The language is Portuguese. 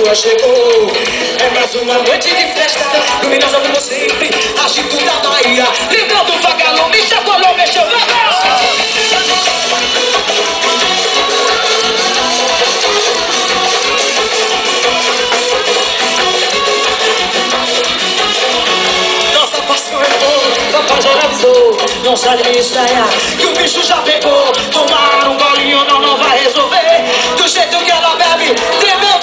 lua chegou. É mais uma noite de festa, luminosa como sempre, agito da Bahia. Lembrando o vagalume, chacoalhou, mexeu, nossa paixão é boa, papai já avisou. Não sai de me estranhar, que o bicho já pegou. Tomar um golinho não vai resolver. Do jeito que ela bebe, tremeu.